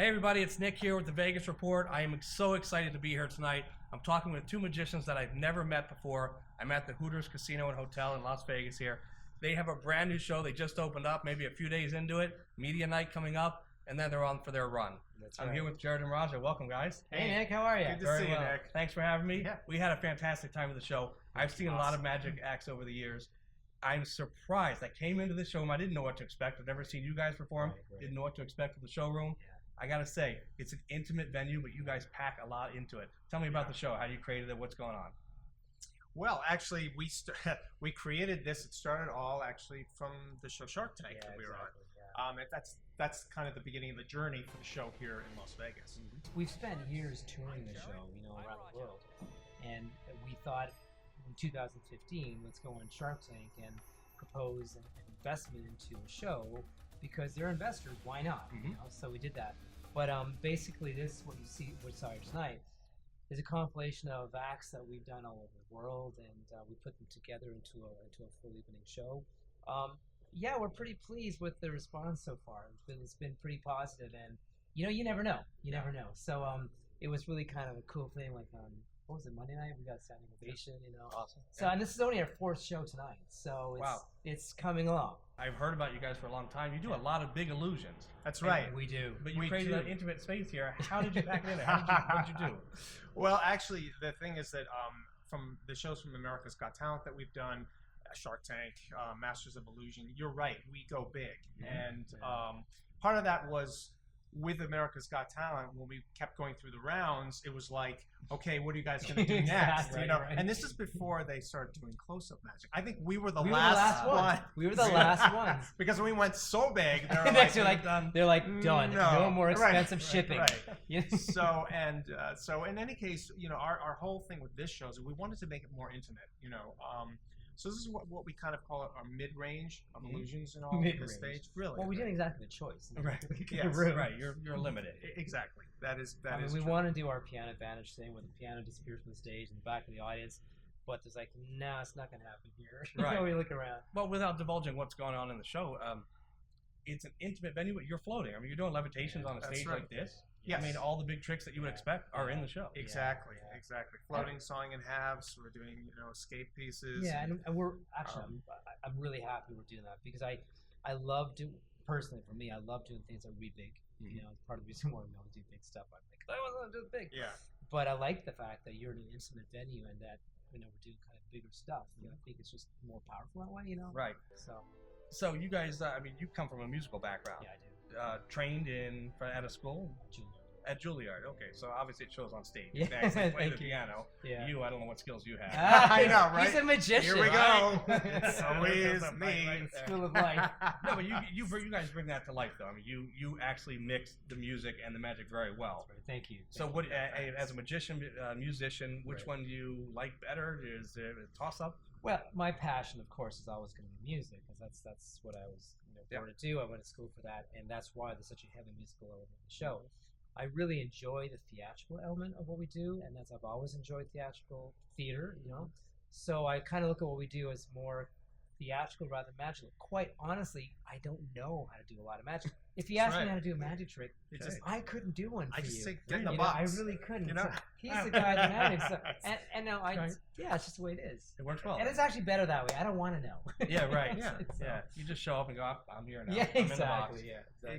Hey everybody, it's Nick here with the Vegas Report. I am so excited to be here tonight. I'm talking with two magicians that I've never met before. I'm at the Hooters Casino and Hotel in Las Vegas here. They have a brand new show. They just opened up, maybe a few days into it. Media night coming up, and then they're on for their run. I'm here with Jarrett and Raja. Welcome, guys. Hey Nick, how are you? Good to see you, Nick. Thanks for having me. Yeah. We had a fantastic time at the show. I've seen a lot of magic acts over the years. I'm surprised. I came into this showroom. I didn't know what to expect. I've never seen you guys perform. Right. Didn't know what to expect with the showroom. Yeah. I gotta say, it's an intimate venue, but you guys pack a lot into it. Tell me about the show, how you created it, what's going on. Well, actually, we created this. It started all actually from the show Shark Tank that we were on. Yeah. That's kind of the beginning of the journey for the show here in Las Vegas. We've spent years touring the show, around the world, and we thought in 2015, let's go on Shark Tank and propose an investment into a show because they're investors. Why not? So we did that. But basically, this what we saw here tonight is a compilation of acts that we've done all over the world, and we put them together into a full evening show. Yeah, we're pretty pleased with the response so far. It's been pretty positive, and you never know. You never know. So it was really kind of a cool thing. Like what was it, Monday night? We got a standing ovation. Awesome. So and this is only our fourth show tonight. So it's coming along. I've heard about you guys for a long time. You do a lot of big illusions. That's right. We do. But you created an intimate space here. How did you pack it in there? What did you do? Well, actually, the thing is that from the shows from America's Got Talent that we've done, Shark Tank, Masters of Illusion, you're right. We go big. And part of that was with America's Got Talent, when we kept going through the rounds, it was like, okay, what are you guys going to do next? Right. And this is before they started doing close-up magic. I think we were the last one. We were the last ones. Because when we went so big, they were Next like, they're like done. No more expensive shipping. Right. So in any case, our whole thing with this show is we wanted to make it more intimate. So this is what we kind of call it our mid-range of illusions and all at this stage. Really. Well, we didn't exactly the choice. Right. Yes. Right. You're limited. Exactly. That is we true. want to do our piano advantage thing where the piano disappears from the stage in the back of the audience, but there's like, nah, it's not going to happen here. Right. We look around. Well, without divulging what's going on in the show, it's an intimate venue, but you're floating. I mean, you're doing levitations on a stage like this. Yes. I mean, all the big tricks that you would expect are in the show. Exactly. Floating, sawing in halves. We're doing, escape pieces. Yeah, and we're actually, I'm really happy we're doing that because I love doing, personally for me, I love doing things that are really big. It's part of the reason why we do big stuff. I'm like, I want to do big. Yeah. But I like the fact that you're in an intimate venue and that, we're doing kind of bigger stuff. I think it's just more powerful that way, Right. So you guys, you come from a musical background. Yeah, I do. Trained at a school? Juilliard. At Juilliard, okay. So obviously it shows on stage. Yeah. You actually play the Thank you. piano. Yeah. I don't know what skills you have. I know, right? He's a magician. Here we go. Right? It's always Right me. there. School of life. No, but you guys bring that to life, though. I mean, you actually mix the music and the magic very well. Right. Thank you. So, as a magician, musician, which one do you like better? Is it a toss-up? Well, my passion, of course, is always going to be music, because that's what I was born to do. I went to school for that, and that's why there's such a heavy musical element in the show. I really enjoy the theatrical element of what we do, and I've always enjoyed theatrical theater, So I kind of look at what we do as more theatrical rather than magical. Quite honestly, I don't know how to do a lot of magic. If you ask me how to do a magic trick, I couldn't do one for I just you. say get in the box. I really couldn't. So he's the guy that magic. So, and now it's just the way it is. It works well. And it's actually better that way. I don't want to know. Yeah, right. Yeah. You just show up and go, I'm here now. Yeah, I'm in the exactly. box. Yeah,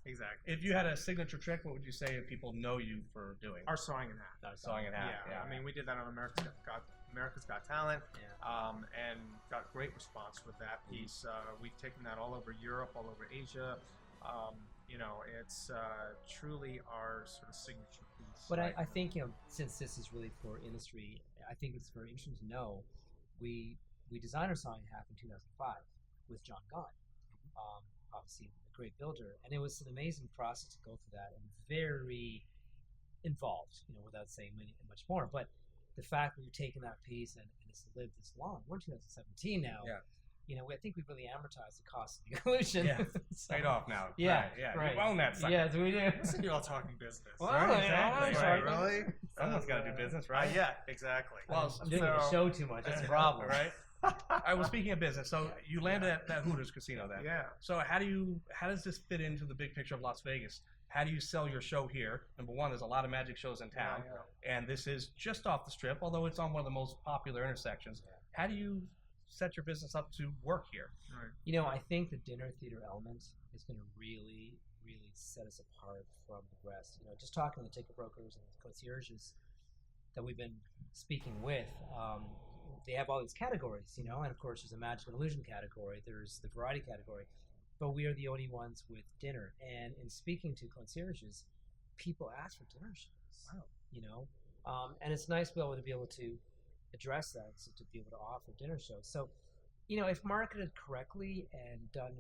Exactly. If you had a signature trick, what would you say if people know you for doing? Our sawing in half. Sawing in half. Yeah. I mean, we did that on America's Got Talent, and got great response with that piece. We've taken that all over Europe, all over Asia. It's truly our sort of signature piece. But I think, since this is really for industry, I think it's very interesting to know we designed our sawing in half in 2005 with John Gahn, obviously a great builder, and it was an amazing process to go through that and very involved, without saying much more. But the fact that we've taken that piece and it's lived this long, we're in 2017 now. Yeah. I think we've really amortized the cost of the illusion. Yeah, paid off now. Yeah, right. You own that sucker. Yeah, do we do? Listen, you're all talking business. Well, exactly. Really? Someone's got to do business, right? Yeah, exactly. Well, I'm doing the show too much. That's a problem, right? I was speaking of business. So you landed at that Hooters Casino then. Yeah. So how does this fit into the big picture of Las Vegas? how do you sell your show here? Number one, there's a lot of magic shows in town, and this is just off the Strip, although it's on one of the most popular intersections. How do you set your business up to work here? You know, I think the dinner theater element is going to really, really set us apart from the rest. You know, just talking to the ticket brokers and the concierges that we've been speaking with, they have all these categories, you know, and of course there's a magic and illusion category, there's the variety category, but we are the only ones with dinner. And in speaking to concierges, people ask for dinner shows. Wow. You know, and it's nice to be able to address that, so to be able to offer dinner shows. So, you know, if marketed correctly and done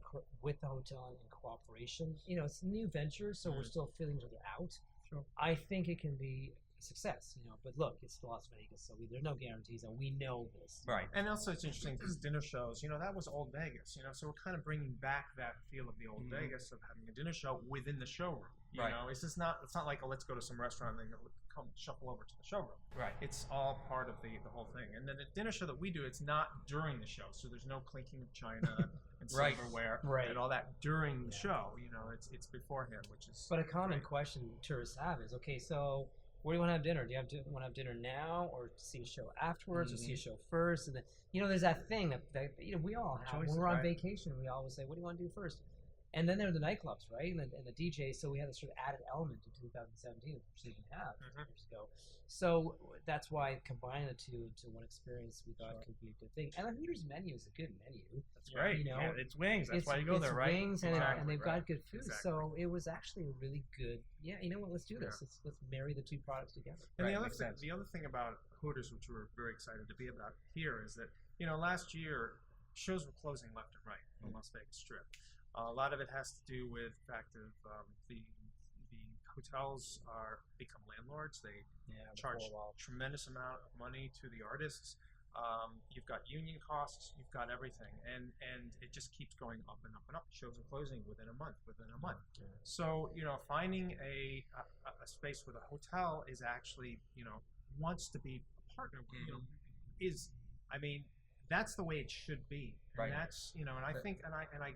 with the hotel in cooperation, you know, it's a new venture, so we're still feeling each other out. Sure. I think it can be a success, you know. But look, it's Las Vegas, so there's no guarantees, and we know this. Right. And also, it's interesting because dinner shows, you know, that was old Vegas, you know, so we're kind of bringing back that feel of the old Vegas of having a dinner show within the showroom. You know, it's just not. It's not like, oh, let's go to some restaurant and then come shuffle over to the showroom. Right. It's all part of the whole thing. And then the dinner show that we do, it's not during the show, so there's no clinking of china and silverware and all that during the show. You know, it's beforehand, which is. But a common question tourists have is, okay, so where do you want to have dinner? Do you want to have dinner now, or see a show afterwards, or see a show first? And then, you know, there's that thing that you know, we all have. Choices, when we're on vacation, we always say, what do you want to do first? And then there are the nightclubs, right? And the DJs. So we had this sort of added element in 2017, which they didn't have years ago. So that's why combining the two into one experience we thought could be a good thing. And the Hooters menu is a good menu. That's right. You know, it's wings. That's why you go there, right? It's wings, and they've got good food. So it was actually a really good. Yeah, you know what? Let's do this. Let's marry the two products together. And the other thing about Hooters, which we're very excited to be about here, is that, you know, last year shows were closing left and right on the Las Vegas Strip. A lot of it has to do with the fact of the hotels become landlords. They charge a tremendous amount of money to the artists. You've got union costs. You've got everything, and it just keeps going up and up and up. Shows are closing within a month. So, you know, finding a space with a hotel is actually, you know, wants to be a partner with, you know, is, I mean, that's the way it should be. And that's, you know, and I think, and I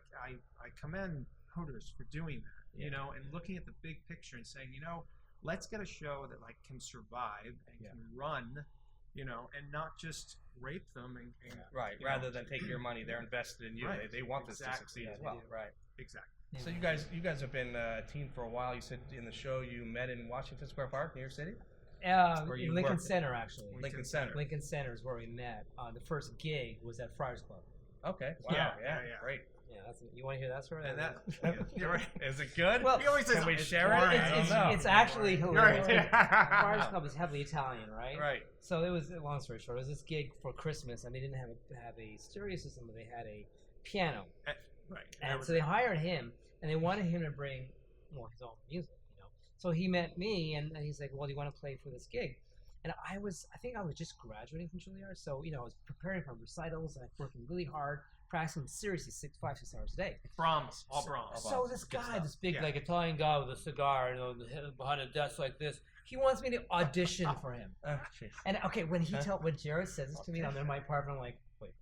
commend Hooters for doing that, you know, and looking at the big picture and saying, you know, let's get a show that like can survive and can run, you know, and not just rape them and rather than take your money, they're invested in you. They want this to succeed as well. Exactly. So you guys have been a team for a while. You said in the show you met in Washington Square Park, New York City. In Lincoln Center, actually. Lincoln Center. Lincoln Center is where we met. The first gig was at Friars Club. Okay. Wow. Yeah. Great. Yeah, you want to hear that story? And you're right. Is it good? Well, can we share it? It's actually hilarious. Friars Club is heavily Italian, right? Right. So it was, long story short, it was this gig for Christmas, and they didn't have a stereo system, but they had a piano. Right. And so they hired him, and they wanted him to bring his own music, you know. So he met me, and he's like, well, do you want to play for this gig? And I think I was just graduating from Juilliard, so, you know, I was preparing for recitals, and I was working really hard, practicing seriously 5, 6 hours a day. Brahms, all Brahms. So this guy, this big, like, Italian guy with a cigar, you know, behind a desk like this, he wants me to audition for him. And okay, when Jarrett says this to me, I'm in my apartment, I'm like, wait,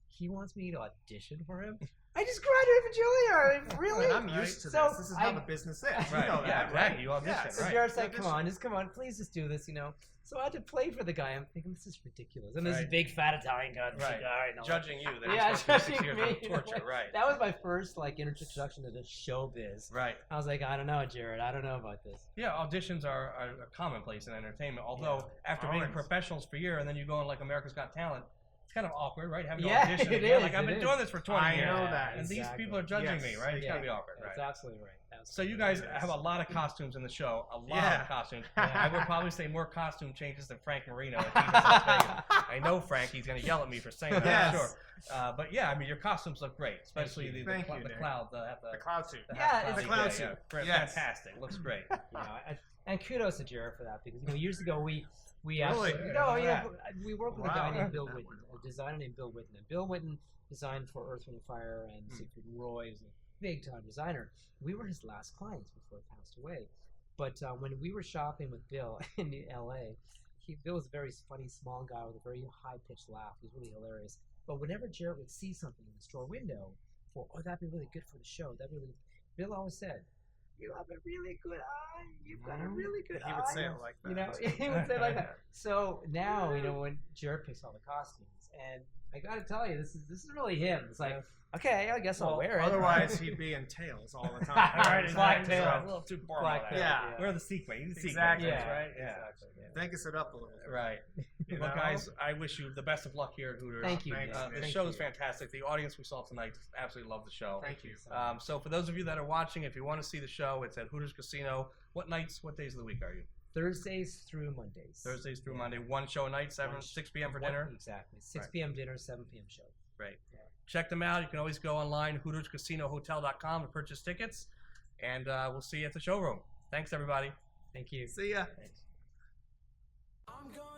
he wants me to audition for him? I just graduated from Juilliard. Really? And I'm used to this. This is how the business is. Right. You know that, right? You audition. So Jarrett's like, come on, please just do this, you know. So I had to play for the guy. I'm thinking, this is ridiculous. And this big fat Italian guy with a cigar. You know, judging you. Judging 6 years me. of torture, right. That was my first, like, introduction to the showbiz. Right. I was like, I don't know, Jarrett. I don't know about this. Yeah, auditions are a commonplace in entertainment. Although, after being professionals for a year and then you go on, like, America's Got Talent, it's kind of awkward, right? Having to audition. It is. Like, I've been doing this for 20 years. I know that. And these people are judging me, right? It's got to be awkward, right? That's absolutely right. So you guys have a lot of costumes in the show, a lot of costumes. I would probably say more costume changes than Frank Marino. I know Frank; he's going to yell at me for saying that. I'm sure. But yeah, I mean, your costumes look great, especially the cloud, the cloud suit. The cloud suit. Fantastic, looks great. And kudos to Jarrett for that, because years ago we actually we worked with a guy named Bill Whitten, a designer named Bill Whitten, and Bill Whitten designed for Earth, Wind & Fire and Siegfried and Roy. He was a big-time designer. We were his last clients before he passed away. But when we were shopping with Bill in L.A., Bill was a very funny, small guy with a very high-pitched laugh. He was really hilarious. But whenever Jarrett would see something in the store window, that'd be really good for the show. Bill always said, you have a really good eye. You've got a really good eye. He would say it like that. You know, he would say it like that. So now, you know, when Jarrett picks all the costumes, and I got to tell you, this is really him. It's like, okay, I guess I'll wear it. Otherwise, he'd be in tails all the time. Right, black tails. A little too formal. Black tails. Yeah. We're the sequin. You need the sequins, Exactly. right? Yeah. Exactly. Yeah. Vegas it up a little bit. Right. You Well, know? guys, I wish you the best of luck here at Hooters. Thank you. Thanks, man. man. The Thank show you. is fantastic. The audience we saw tonight just absolutely loved the show. Thank you. So for those of you that are watching, if you want to see the show, it's at Hooters Casino. What nights, what days of the week are you? Thursdays through Mondays. Thursdays through Monday. One show a night, 6 p.m. for dinner. Exactly. 6 Right. p.m. dinner, 7 p.m. show. Right. Yeah. Check them out. You can always go online, HootersCasinoHotel.com to purchase tickets. And we'll see you at the showroom. Thanks, everybody. Thank you. See ya. Thanks. I'm gonna